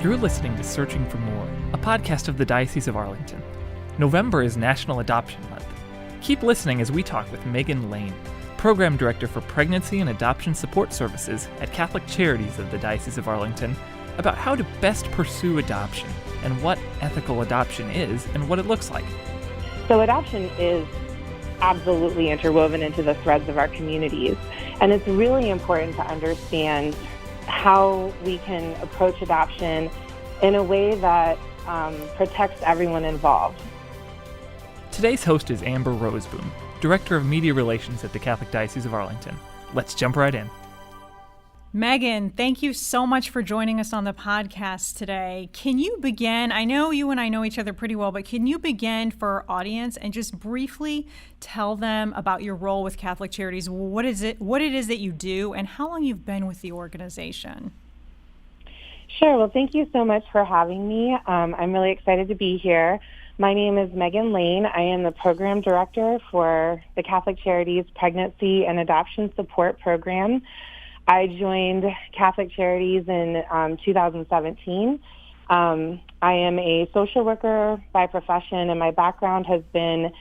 You're listening to Searching for More, a podcast of the Diocese of Arlington. November is National Adoption Month. Keep listening as we talk with Meaghan Lane, Program Director for Pregnancy and Adoption Support Services at Catholic Charities of the Diocese of Arlington, about how to best pursue adoption and what ethical adoption is and what it looks like. So adoption is absolutely interwoven into the threads of our communities, and it's really important to understand how we can approach adoption in a way that protects everyone involved. Today's host is Amber Roseboom, Director of Media Relations at the Catholic Diocese of Arlington. Let's jump right in. Meaghan, thank you so much for joining us on the podcast today. Can you begin? I know you and I know each other pretty well, but can you begin for our audience and just briefly tell them about your role with Catholic Charities, what it is that you do, and how long you've been with the organization? Sure. Well, thank you so much for having me. I'm really excited to be here. My name is Meaghan Lane. I am the Program Director for the Catholic Charities Pregnancy and Adoption Support Program. I joined Catholic Charities in 2017. I am a social worker by profession, and my background has been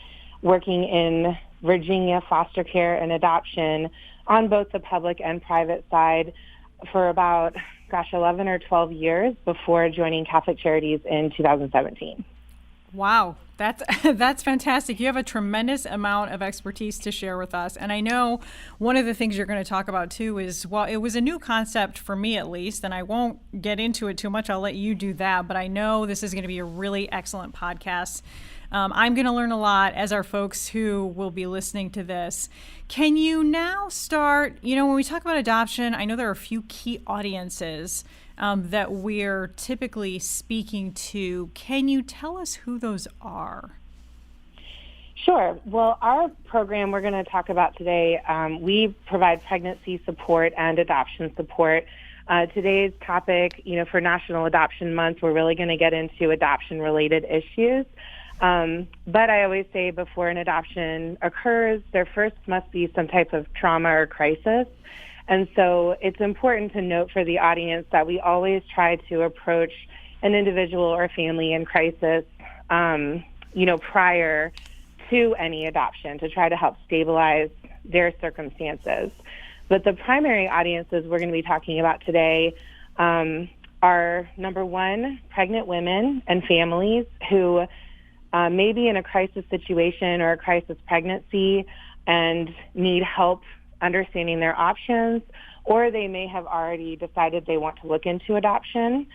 working in Virginia foster care and adoption on both the public and private side for about, 11 or 12 years before joining Catholic Charities in 2017. Wow, that's fantastic. You have a tremendous amount of expertise to share with us. And I know one of the things you're going to talk about too is, well, it was a new concept for me at least, and I won't get into it too much. I'll let you do that. But I know this is going to be a really excellent podcast. I'm going to learn a lot, as are folks who will be listening to this. Can you now start, when we talk about adoption, I know there are a few key audiences that we're typically speaking to. Can you tell us who those are? Sure. Well, our program we're going to talk about today, we provide pregnancy support and adoption support. Today's topic, for National Adoption Month, we're really going to get into adoption-related issues. But I always say before an adoption occurs, there first must be some type of trauma or crisis. And so it's important to note for the audience that we always try to approach an individual or family in crisis, prior to any adoption to try to help stabilize their circumstances. But the primary audiences we're going to be talking about today are, number one, pregnant women and families who may be in a crisis situation or a crisis pregnancy and need help understanding their options, or they may have already decided they want to look into adoption.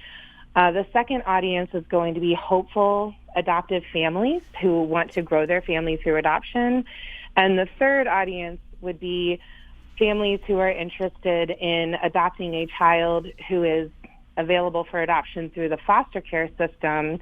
The second audience is going to be hopeful adoptive families who want to grow their family through adoption. And the third audience would be families who are interested in adopting a child who is available for adoption through the foster care system,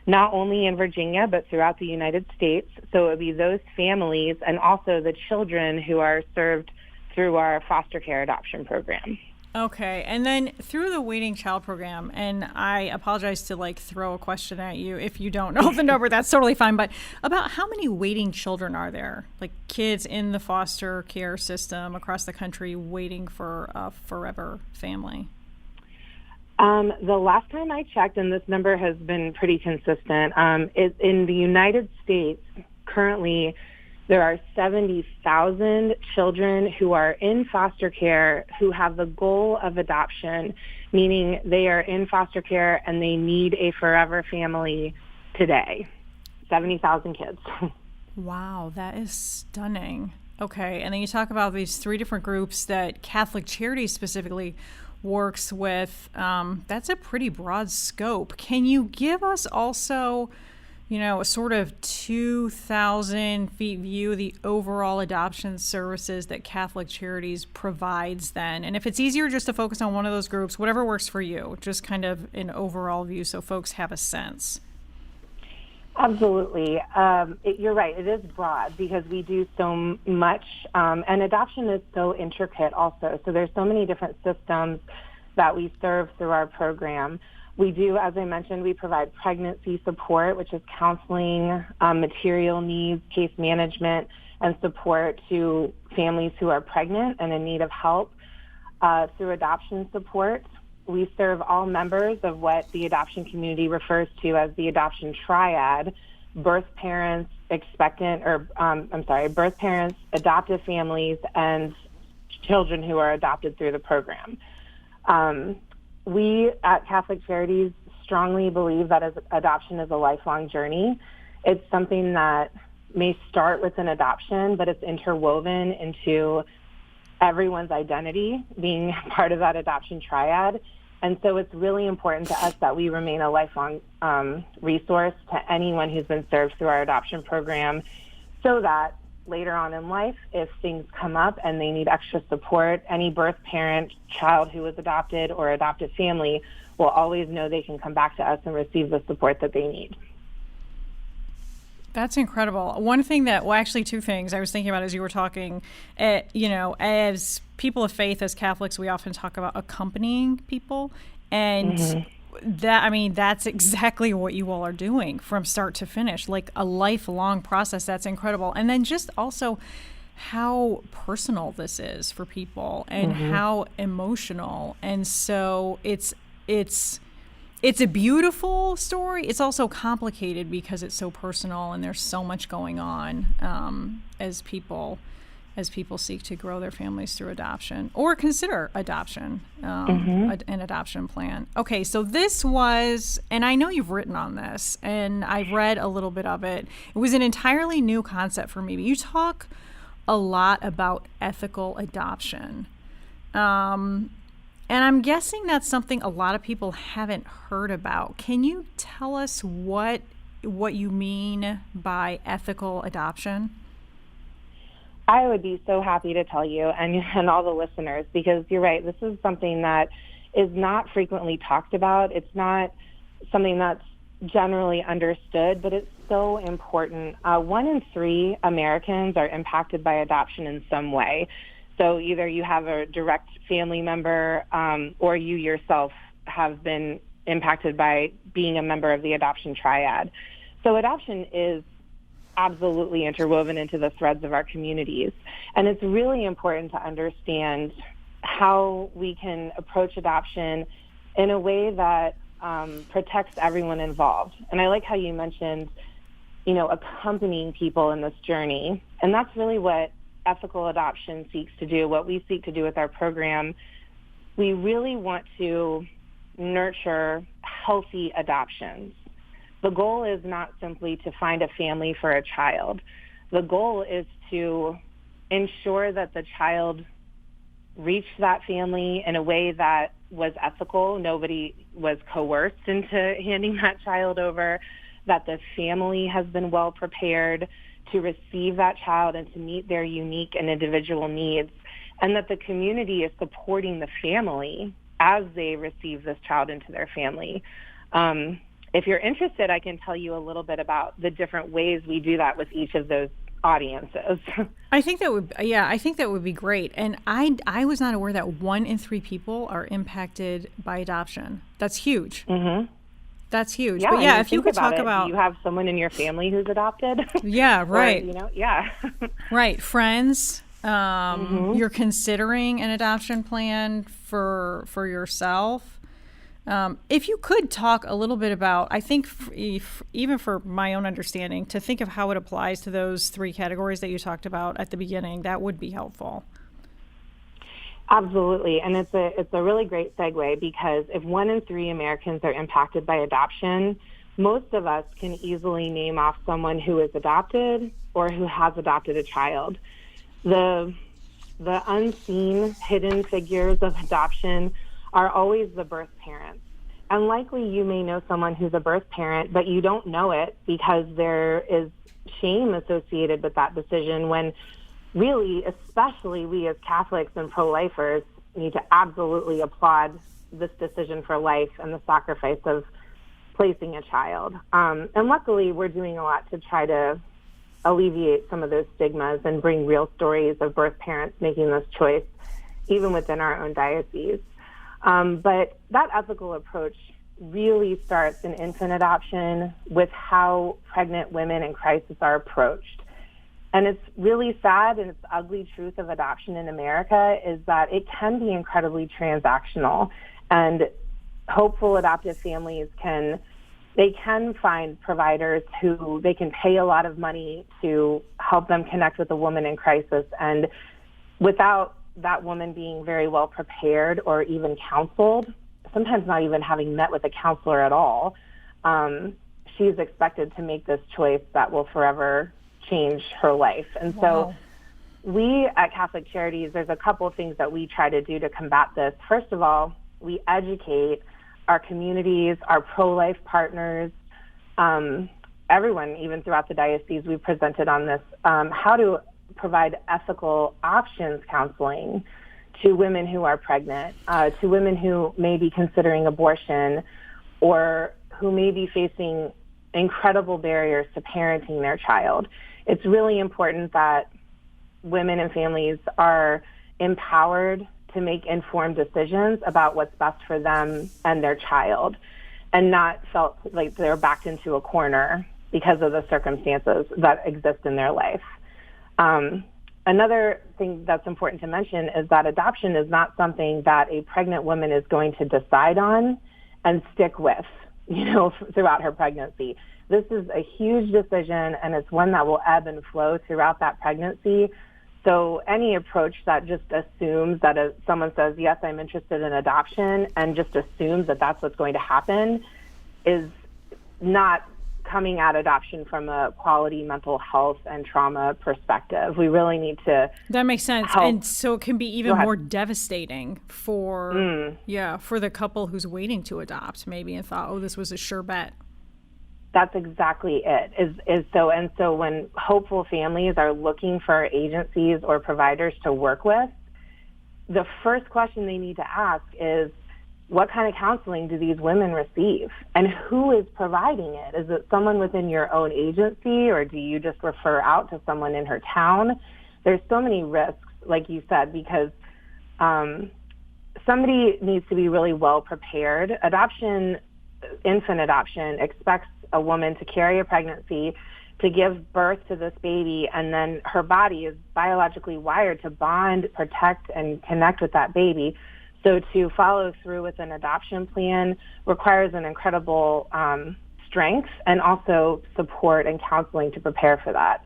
not only in Virginia, but throughout the United States. So it would be those families and also the children who are served through our foster care adoption program. Okay, and then through the Waiting Child program, and I apologize to throw a question at you if you don't know the number, that's totally fine, but about how many waiting children are there, kids in the foster care system across the country waiting for a forever family? The last time I checked, and this number has been pretty consistent, in the United States, currently there are 70,000 children who are in foster care who have the goal of adoption, meaning they are in foster care and they need a forever family today. 70,000 kids. Wow, that is stunning. Okay, and then you talk about these three different groups that Catholic Charities specifically works with. That's a pretty broad scope. Can you give us also, a sort of 2,000 feet view of the overall adoption services that Catholic Charities provides then? And if it's easier just to focus on one of those groups, whatever works for you, just kind of an overall view so folks have a sense. Absolutely. You're right. It is broad because we do so much, and adoption is so intricate also. So there's so many different systems that we serve through our program. We do, as I mentioned, we provide pregnancy support, which is counseling, material needs, case management, and support to families who are pregnant and in need of help through adoption support. we serve all members of what the adoption community refers to as the adoption triad: birth parents, birth parents, adoptive families, and children who are adopted through the program. We at Catholic Charities strongly believe that adoption is a lifelong journey. It's something that may start with an adoption, but it's interwoven into everyone's identity, being part of that adoption triad. And so it's really important to us that we remain a lifelong resource to anyone who's been served through our adoption program, so that later on in life, if things come up and they need extra support, any birth parent, child who was adopted, or adoptive family will always know they can come back to us and receive the support that they need. That's incredible. One thing actually two things I was thinking about as you were talking, as people of faith, as Catholics, we often talk about accompanying people. And that's exactly what you all are doing from start to finish, like a lifelong process. That's incredible. And then just also how personal this is for people and how emotional. And so it's a beautiful story. It's also complicated because it's so personal and there's so much going on as people seek to grow their families through adoption or consider adoption, an adoption plan. Okay, so this was, and I know you've written on this, and I've read a little bit of it. It was an entirely new concept for me, but you talk a lot about ethical adoption. And I'm guessing that's something a lot of people haven't heard about. Can you tell us what you mean by ethical adoption? I would be so happy to tell you and all the listeners, because you're right, this is something that is not frequently talked about. It's not something that's generally understood, but it's so important. 1 in 3 Americans are impacted by adoption in some way. So either you have a direct family member or you yourself have been impacted by being a member of the adoption triad. So adoption is absolutely interwoven into the threads of our communities. And it's really important to understand how we can approach adoption in a way that protects everyone involved. And I like how you mentioned, accompanying people in this journey. And that's really what ethical adoption seeks to do, what we seek to do with our program. We really want to nurture healthy adoptions. The goal is not simply to find a family for a child. The goal is to ensure that the child reached that family in a way that was ethical. Nobody was coerced into handing that child over, that the family has been well prepared to receive that child and to meet their unique and individual needs, and that the community is supporting the family as they receive this child into their family. If you're interested, I can tell you a little bit about the different ways we do that with each of those audiences. I think that would be great. And I was not aware that 1 in 3 people are impacted by adoption. That's huge. That's huge. Yeah, but if you could talk about, you have someone in your family who's adopted. Yeah, right. Or, right. Friends. You're considering an adoption plan for yourself. If you could talk a little bit about, I think even for my own understanding, to think of how it applies to those 3 categories that you talked about at the beginning, that would be helpful. Absolutely. And it's a really great segue, because if 1 in 3 Americans are impacted by adoption, most of us can easily name off someone who is adopted or who has adopted a child. The unseen, hidden figures of adoption are always the birth parents. And likely you may know someone who's a birth parent, but you don't know it because there is shame associated with that decision, when really, especially we as Catholics and pro-lifers need to absolutely applaud this decision for life and the sacrifice of placing a child. And luckily, we're doing a lot to try to alleviate some of those stigmas and bring real stories of birth parents making this choice, even within our own diocese. But that ethical approach really starts in infant adoption with how pregnant women in crisis are approached. And it's really sad, and it's the ugly truth of adoption in America is that it can be incredibly transactional. And hopeful adoptive families can find providers who they can pay a lot of money to help them connect with a woman in crisis. And without that woman being very well prepared or even counseled, sometimes not even having met with a counselor at all, she's expected to make this choice that will forever change her life. And so we at Catholic Charities, there's a couple of things that we try to do to combat this. First of all, we educate our communities, our pro-life partners, everyone, even throughout the diocese, we've presented on this, how to provide ethical options counseling to women who are pregnant, to women who may be considering abortion, or who may be facing incredible barriers to parenting their child. It's really important that women and families are empowered to make informed decisions about what's best for them and their child, and not felt like they're backed into a corner because of the circumstances that exist in their life. Another thing that's important to mention is that adoption is not something that a pregnant woman is going to decide on and stick with, throughout her pregnancy. This is a huge decision, and it's one that will ebb and flow throughout that pregnancy. So any approach that just assumes that someone says, yes, I'm interested in adoption, and just assumes that that's what's going to happen, is not coming at adoption from a quality mental health and trauma perspective. We really need to That makes sense. help. And so it can be even more devastating for the couple who's waiting to adopt maybe and thought, oh, this was a sure bet. That's exactly it. So when hopeful families are looking for agencies or providers to work with, the first question they need to ask is, what kind of counseling do these women receive? And who is providing it? Is it someone within your own agency, or do you just refer out to someone in her town? There's so many risks, like you said, because somebody needs to be really well prepared. Infant adoption expects a woman to carry a pregnancy, to give birth to this baby, and then her body is biologically wired to bond, protect, and connect with that baby. So to follow through with an adoption plan requires an incredible strength and also support and counseling to prepare for that.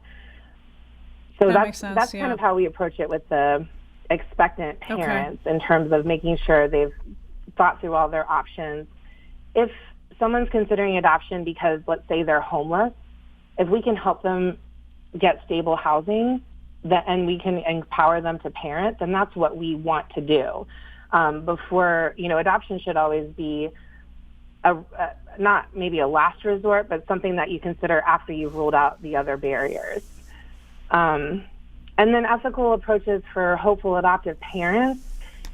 So that's kind of how we approach it with the expectant parents in terms of making sure they've thought through all their options. If someone's considering adoption because, let's say, they're homeless, if we can help them get stable housing and we can empower them to parent, then that's what we want to do. Adoption should always be not maybe a last resort, but something that you consider after you've ruled out the other barriers. And then ethical approaches for hopeful adoptive parents.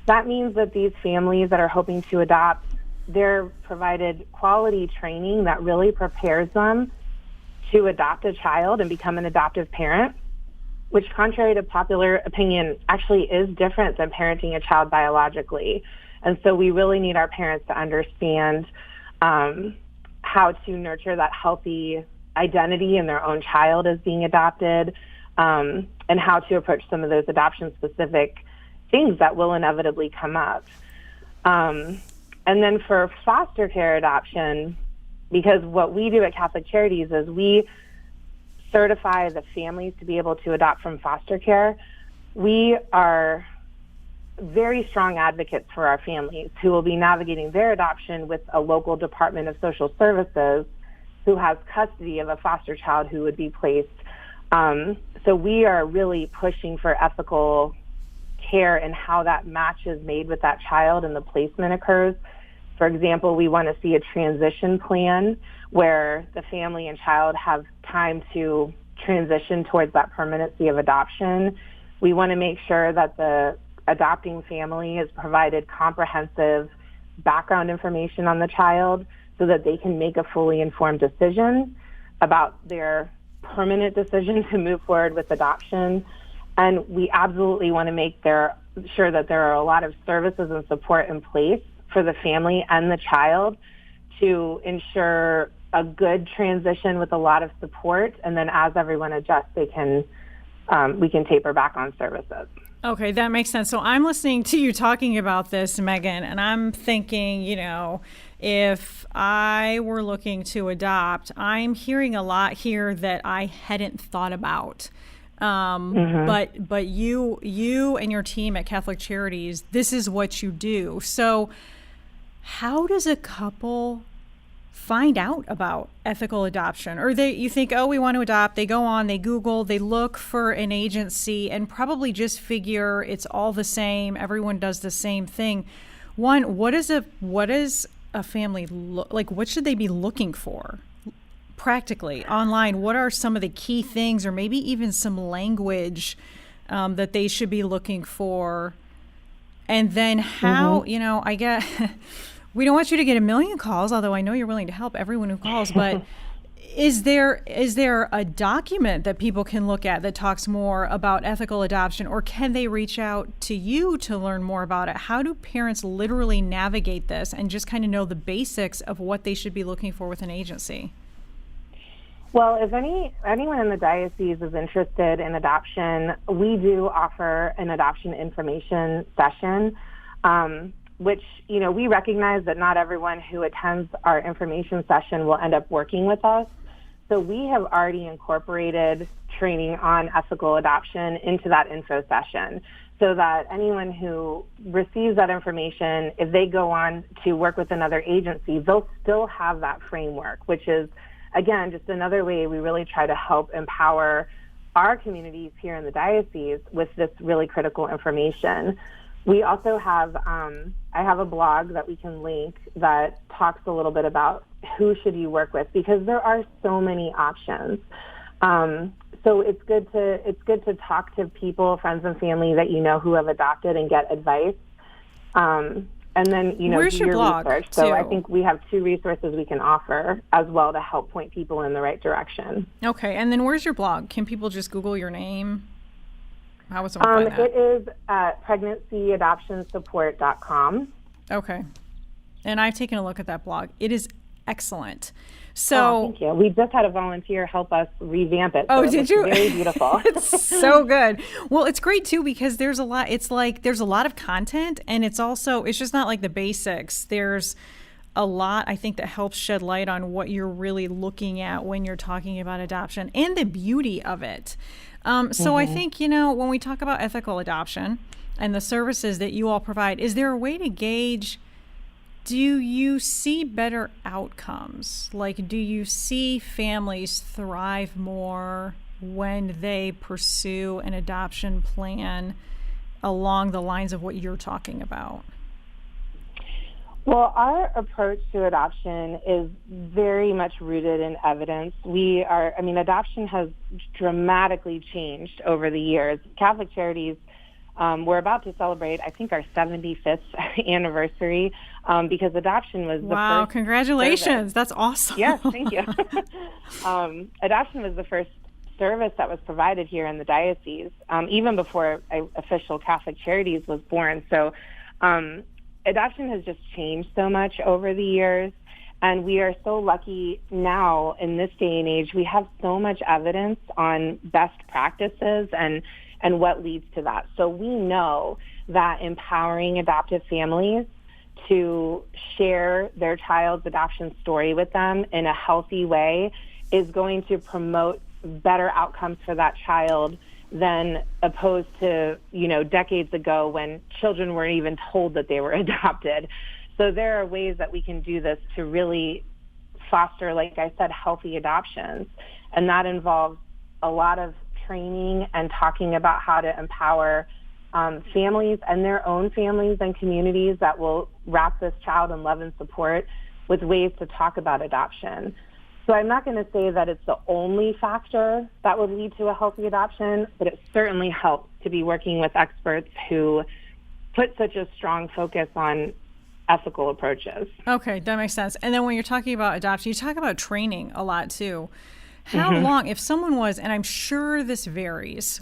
That means that these families that are hoping to adopt, they're provided quality training that really prepares them to adopt a child and become an adoptive parent, which, contrary to popular opinion, actually is different than parenting a child biologically. And so we really need our parents to understand how to nurture that healthy identity in their own child as being adopted, and how to approach some of those adoption-specific things that will inevitably come up. And then for foster care adoption, because what we do at Catholic Charities is we certify the families to be able to adopt from foster care, we are very strong advocates for our families who will be navigating their adoption with a local Department of Social Services who has custody of a foster child who would be placed. So we are really pushing for ethical care and how that match is made with that child and the placement occurs. For example, we want to see a transition plan where the family and child have time to transition towards that permanency of adoption. We want to make sure that the adopting family is provided comprehensive background information on the child so that they can make a fully informed decision about their permanent decision to move forward with adoption. And we absolutely want to make sure that there are a lot of services and support in place for the family and the child to ensure a good transition with a lot of support. And then as everyone adjusts, we can taper back on services. Okay, that makes sense. So I'm listening to you talking about this, Meaghan, and I'm thinking, if I were looking to adopt, I'm hearing a lot here that I hadn't thought about. But you and your team at Catholic Charities, this is what you do. So how does a couple find out about ethical adoption? Or you think, oh, we want to adopt. They go on, they Google, they look for an agency and probably just figure it's all the same. Everyone does the same thing. One, what is a family like? What should they be looking for practically online? What are some of the key things, or maybe even some language that they should be looking for? And then how, I get... We don't want you to get a million calls, although I know you're willing to help everyone who calls, but is there a document that people can look at that talks more about ethical adoption, or can they reach out to you to learn more about it? How do parents literally navigate this and just kind of know the basics of what they should be looking for with an agency? Well, if anyone in the diocese is interested in adoption, we do offer an adoption information session, which, we recognize that not everyone who attends our information session will end up working with us. So we have already incorporated training on ethical adoption into that info session, so that anyone who receives that information, if they go on to work with another agency, they'll still have that framework, which is, again, just another way we really try to help empower our communities here in the diocese with this really critical information. We also have, I have a blog that we can link that talks a little bit about who should you work with, because there are so many options. So it's good to talk to people, friends and family that who have adopted, and get advice. And then, where's do your blog research. So too? I think we have 2 resources we can offer as well to help point people in the right direction. Okay, and then where's your blog? Can people just Google your name? How would someone find that? It is at pregnancyadoptionsupport.com. Okay. And I've taken a look at that blog. It is excellent. So thank you. We just had a volunteer help us revamp it. So did you? Very beautiful. It's so good. Well, it's great too, because there's a lot. It's like there's a lot of content, and it's just not like the basics. There's a lot, I think, that helps shed light on what you're really looking at when you're talking about adoption and the beauty of it. So I think, when we talk about ethical adoption and the services that you all provide, is there a way to gauge, do you see better outcomes? Like, do you see families thrive more when they pursue an adoption plan along the lines of what you're talking about? Well, our approach to adoption is very much rooted in evidence. Adoption has dramatically changed over the years. Catholic Charities, we're about to celebrate, I think, our 75th anniversary, because adoption was the first. Wow, congratulations. Service. That's awesome. Yes, thank you. Adoption was the first service that was provided here in the diocese, even before official Catholic Charities was born. So, adoption has just changed so much over the years, and we are so lucky now in this day and age. We have so much evidence on best practices and what leads to that. So we know that empowering adoptive families to share their child's adoption story with them in a healthy way is going to promote better outcomes for that child than opposed to, decades ago when children weren't even told that they were adopted. So there are ways that we can do this to really foster, like I said, healthy adoptions. And that involves a lot of training and talking about how to empower families and their own families and communities that will wrap this child in love and support with ways to talk about adoption. So I'm not going to say that it's the only factor that would lead to a healthy adoption, but it certainly helps to be working with experts who put such a strong focus on ethical approaches. Okay, that makes sense. And then when you're talking about adoption, you talk about training a lot too. How long, if someone was, and I'm sure this varies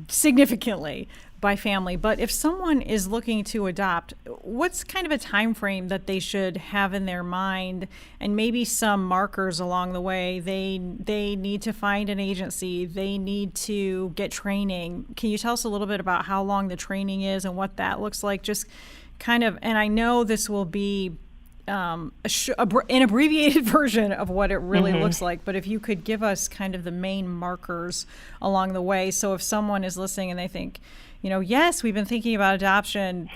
significantly, by family, but if someone is looking to adopt, what's kind of a time frame that they should have in their mind, and maybe some markers along the way? They need to find an agency, they need to get training. Can you tell us a little bit about how long the training is and what that looks like? Just kind of, and I know this will be an abbreviated version of what it really looks like, but if you could give us kind of the main markers along the way, so if someone is listening and they think, yes, we've been thinking about adoption,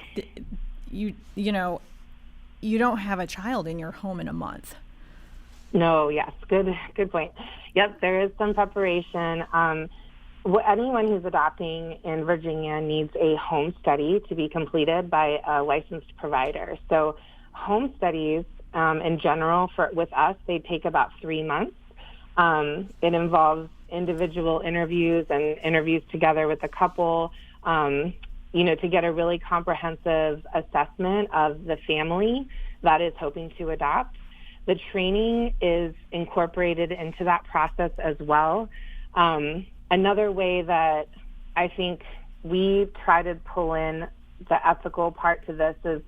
you don't have a child in your home in a month. No, yes, good point. Yep, there is some preparation. Anyone who's adopting in Virginia needs a home study to be completed by a licensed provider. So home studies, in general, with us, they take about 3 months. It involves individual interviews and interviews together with the couple, to get a really comprehensive assessment of the family that is hoping to adopt. The training is incorporated into that process as well. Another way that I think we try to pull in the ethical part to this is,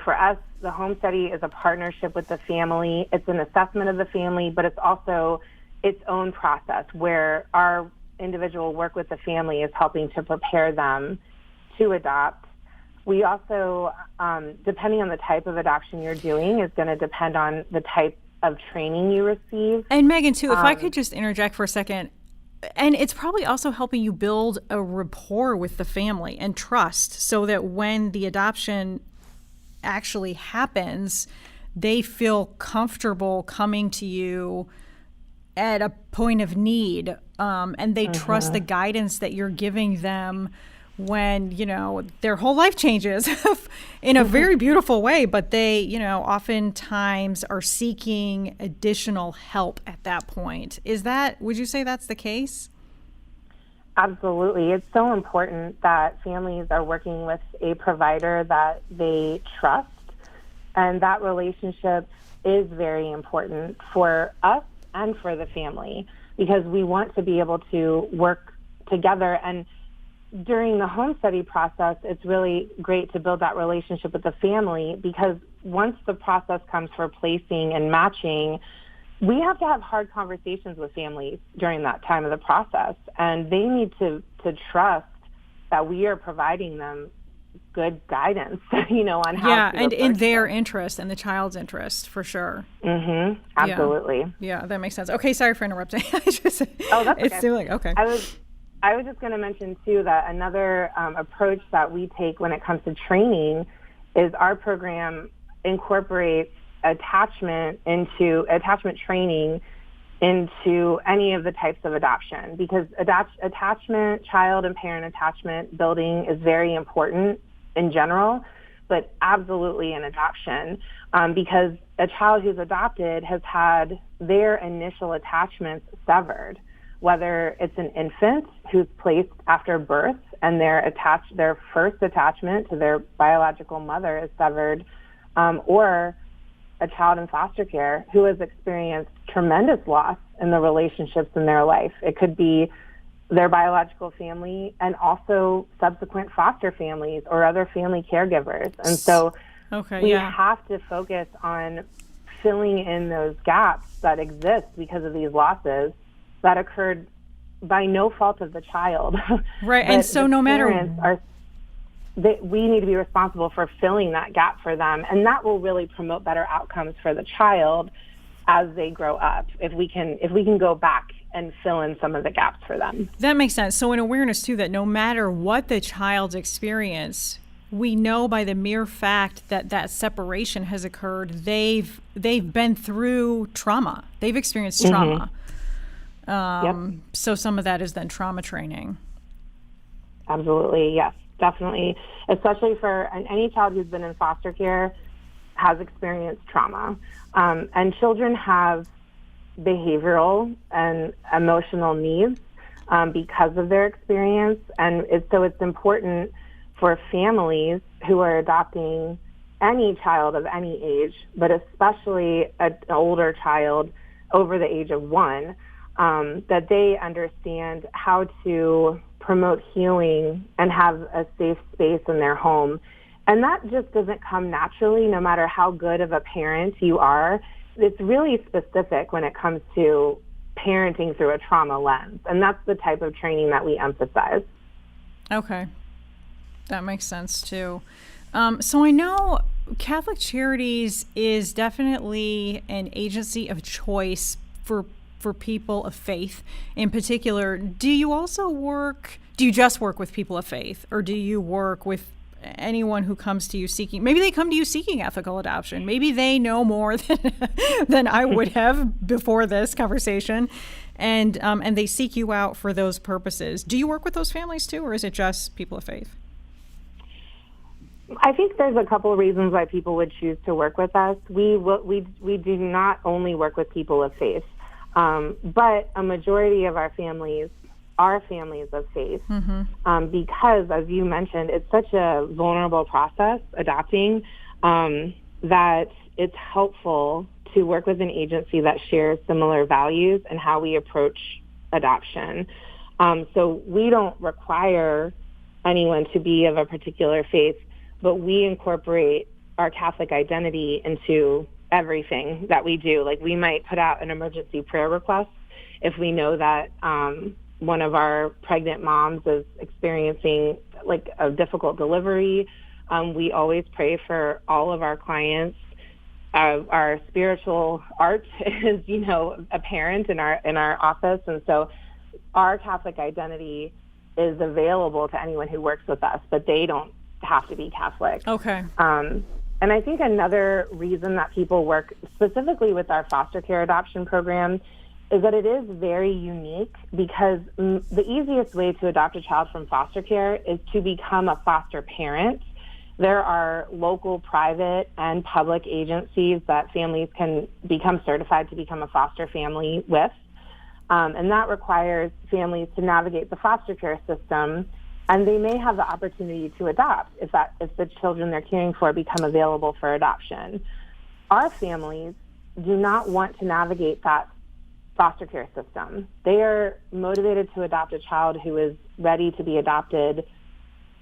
for us, the home study is a partnership with the family. It's an assessment of the family, but it's also its own process where our individual work with the family is helping to prepare them to adopt. We also, depending on the type of adoption you're doing, is going to depend on the type of training you receive. And Meaghan, too, if I could just interject for a second, and it's probably also helping you build a rapport with the family and trust, so that when the adoption actually happens, they feel comfortable coming to you at a point of need, and they trust the guidance that you're giving them when, their whole life changes in a very beautiful way, but they, oftentimes are seeking additional help at that point. Would you say that's the case? Absolutely. It's so important that families are working with a provider that they trust, and that relationship is very important for us and for the family, because we want to be able to work together. And during the home study process, it's really great to build that relationship with the family, because once the process comes for placing and matching, we have to have hard conversations with families during that time of the process, and they need to trust that we are providing them good guidance, on how to and in their interest and the child's interest, for sure. Absolutely. Yeah, that makes sense. Okay, sorry for interrupting. That's okay. It's doing okay. I was just going to mention, too, that another approach that we take when it comes to training is our program incorporates attachment training into any of the types of adoption, because attachment, child and parent attachment building is very important in general, but absolutely in adoption, because a child who's adopted has had their initial attachments severed, whether it's an infant who's placed after birth and their first attachment to their biological mother is severed, or a child in foster care who has experienced tremendous loss in the relationships in their life. It could be their biological family and also subsequent foster families or other family caregivers. And so we have to focus on filling in those gaps that exist because of these losses that occurred by no fault of the child. Right, and so no matter... we need to be responsible for filling that gap for them, and that will really promote better outcomes for the child as they grow up, if we can go back and fill in some of the gaps for them. That makes sense. So an awareness, too, that no matter what the child's experience, we know by the mere fact that that separation has occurred, they've been through trauma. They've experienced trauma. So some of that is then trauma training. Absolutely, yes, definitely. Especially for any child who's been in foster care has experienced trauma. And children have behavioral and emotional needs because of their experience. And so it's important for families who are adopting any child of any age, but especially an older child over the age of 1, that they understand how to promote healing and have a safe space in their home. And that just doesn't come naturally, no matter how good of a parent you are. It's really specific when it comes to parenting through a trauma lens. And that's the type of training that we emphasize. Okay. That makes sense, too. So I know Catholic Charities is definitely an agency of choice for people of faith in particular. Do you just work with people of faith, or do you work with anyone who comes to you seeking, maybe they come to you seeking ethical adoption, maybe they know more than I would have before this conversation, and they seek you out for those purposes. Do you work with those families too, or is it just people of faith? I think there's a couple of reasons why people would choose to work with us. We do not only work with people of faith, but a majority of our families are families of faith, because, as you mentioned, it's such a vulnerable process, adopting, that it's helpful to work with an agency that shares similar values and how we approach adoption. So we don't require anyone to be of a particular faith, but we incorporate our Catholic identity into everything that we do. Like, we might put out an emergency prayer request if we know that one of our pregnant moms is experiencing like a difficult delivery. We always pray for all of our clients. Our spiritual art is, apparent in our office, and so our Catholic identity is available to anyone who works with us, but they don't have to be Catholic. Okay. And I think another reason that people work specifically with our foster care adoption program is that it is very unique, because the easiest way to adopt a child from foster care is to become a foster parent. There are local, private, and public agencies that families can become certified to become a foster family with. And that requires families to navigate the foster care system, and they may have the opportunity to adopt if the children they're caring for become available for adoption. Our families do not want to navigate that foster care system. They are motivated to adopt a child who is ready to be adopted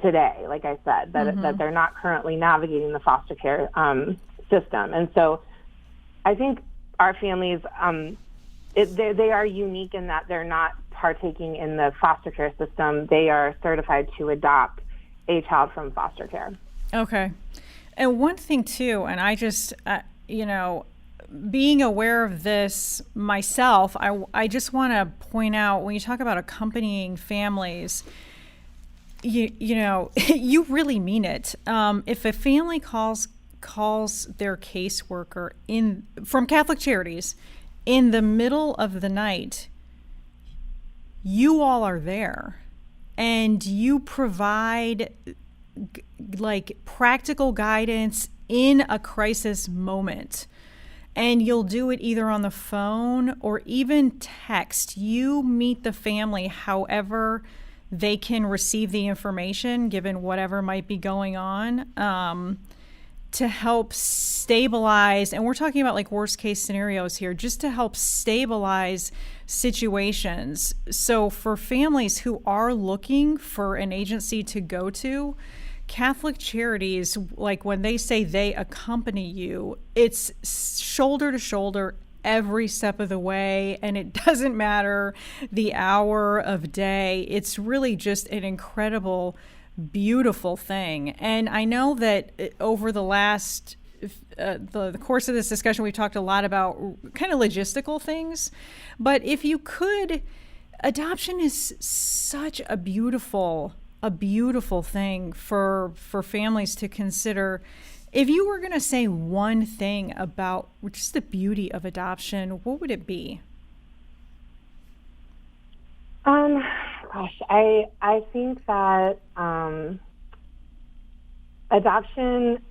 today, like I said, that they're not currently navigating the foster care system. And so I think our families, they are unique in that they're not partaking in the foster care system. They are certified to adopt a child from foster care. Okay. And one thing too, and I just, being aware of this myself, I just want to point out, when you talk about accompanying families, you really mean it. If a family calls their caseworker from Catholic Charities in the middle of the night, you all are there, and you provide like practical guidance in a crisis moment. And you'll do it either on the phone or even text. You meet the family however they can receive the information, given whatever might be going on, to help stabilize. And we're talking about like worst case scenarios here, just to help stabilize situations. So for families who are looking for an agency to go to, Catholic Charities, like when they say they accompany you, it's shoulder to shoulder every step of the way, and it doesn't matter the hour of day. It's really just an incredible, beautiful thing. And I know that over the last the course of this discussion, we've talked a lot about kind of logistical things, but if you could, adoption is such a beautiful thing for families to consider. If you were going to say one thing about just the beauty of adoption, what would it be? I think that adoption,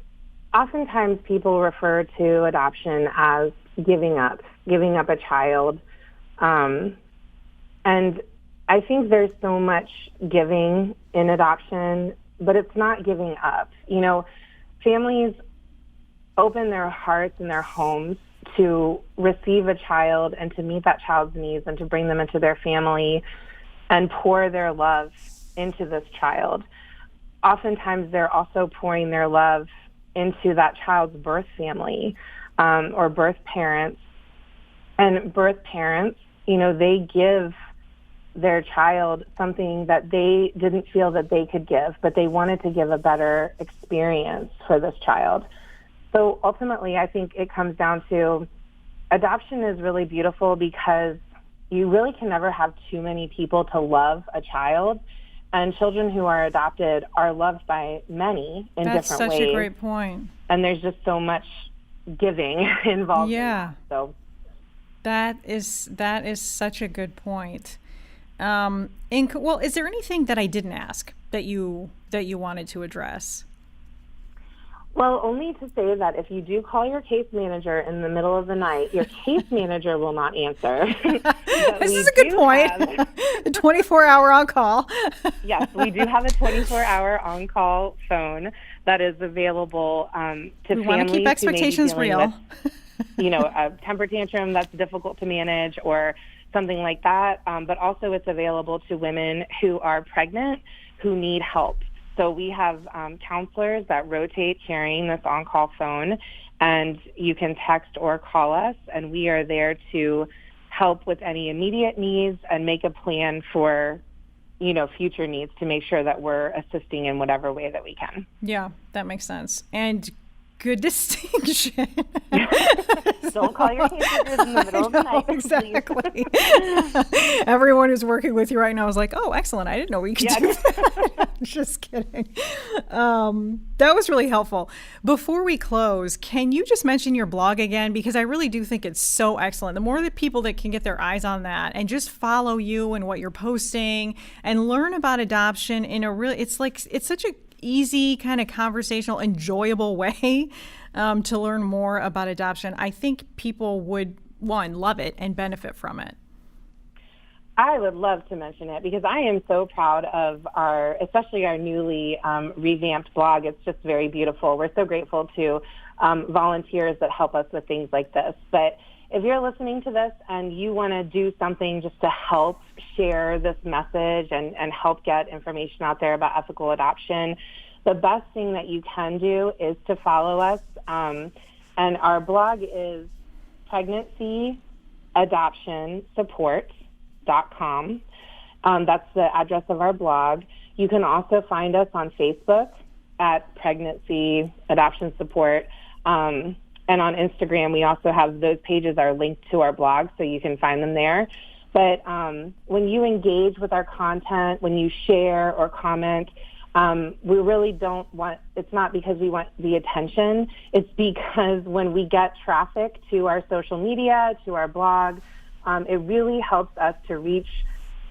oftentimes people refer to adoption as giving up a child. And I think there's so much giving in adoption, but it's not giving up. Families open their hearts and their homes to receive a child and to meet that child's needs and to bring them into their family and pour their love into this child, oftentimes they're also pouring their love into that child's birth family or birth parents. And birth parents, they give their child something that they didn't feel that they could give, but they wanted to give a better experience for this child. So ultimately, I think it comes down to adoption is really beautiful because you really can never have too many people to love a child. And children who are adopted are loved by many in different ways. That's such a great point. And there's just so much giving involved. Yeah. In that. So that is such a good point. Well, is there anything that I didn't ask that you wanted to address? Well, only to say that if you do call your case manager in the middle of the night, your case manager will not answer. This is a good point. A 24-hour on-call. Yes, we do have a 24-hour on-call phone that is available to families. We want to keep expectations real. With, a temper tantrum that's difficult to manage or something like that. But also it's available to women who are pregnant who need help. So we have counselors that rotate carrying this on-call phone, and you can text or call us, and we are there to help with any immediate needs and make a plan for, future needs to make sure that we're assisting in whatever way that we can. Yeah, that makes sense. And good distinction. Don't call your teenagers in the middle of the night. Exactly. Everyone who's working with you right now is like, oh, excellent. I didn't know we could do that. Just kidding. That was really helpful. Before we close, can you just mention your blog again? Because I really do think it's so excellent. The more the people that can get their eyes on that and just follow you and what you're posting and learn about adoption in a really, it's such a easy, kind of conversational, enjoyable way to learn more about adoption. I think people would, love it and benefit from it. I would love to mention it because I am so proud of especially our newly revamped blog. It's just very beautiful. We're so grateful to volunteers that help us with things like this. But if you're listening to this and you want to do something just to help share this message and help get information out there about ethical adoption, the best thing that you can do is to follow us. And our blog is pregnancyadoptionsupport.com. That's the address of our blog. You can also find us on Facebook at Pregnancy Adoption Support. And on Instagram, we also have those pages are linked to our blog, so you can find them there. But when you engage with our content, when you share or comment, we really don't want, it's not because we want the attention. It's because when we get traffic to our social media, to our blog, it really helps us to reach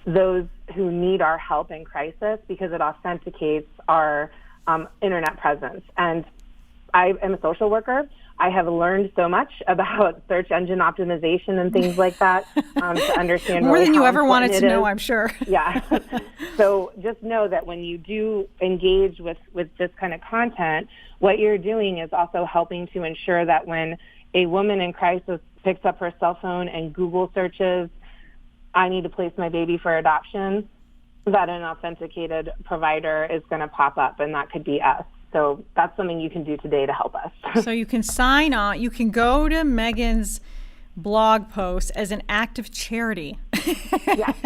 those who need our help in crisis because it authenticates our internet presence. And I am a social worker. I have learned so much about search engine optimization and things like that to understand more really than you ever important wanted to know, I'm sure. Yeah. So just know that when you do engage with this kind of content, what you're doing is also helping to ensure that when a woman in crisis picks up her cell phone and Google searches, I need to place my baby for adoption, that an authenticated provider is going to pop up, and that could be us. So that's something you can do today to help us. So you can sign on. You can go to Meaghan's blog post as an act of charity. Yes,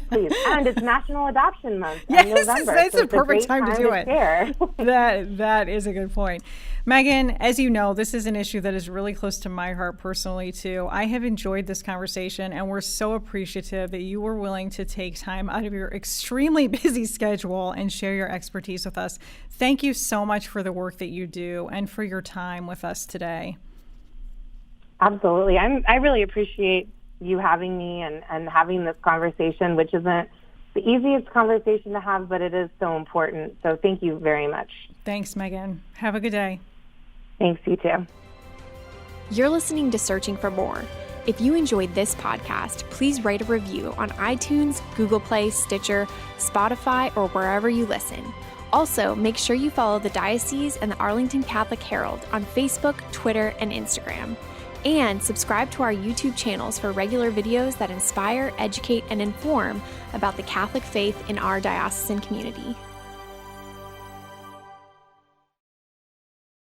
please. And it's National Adoption Month in Yes, November. it's so a perfect time to do it. Share. That is a good point. Meaghan, as you know, this is an issue that is really close to my heart personally, too. I have enjoyed this conversation, and we're so appreciative that you were willing to take time out of your extremely busy schedule and share your expertise with us. Thank you so much for the work that you do and for your time with us today. Absolutely. I really appreciate you having me and having this conversation, which isn't the easiest conversation to have, but it is so important. So thank you very much. Thanks, Meaghan. Have a good day. Thanks, you too. You're listening to Searching for More. If you enjoyed this podcast, please write a review on iTunes, Google Play, Stitcher, Spotify, or wherever you listen. Also, make sure you follow the Diocese and the Arlington Catholic Herald on Facebook, Twitter, and Instagram. And subscribe to our YouTube channels for regular videos that inspire, educate, and inform about the Catholic faith in our diocesan community.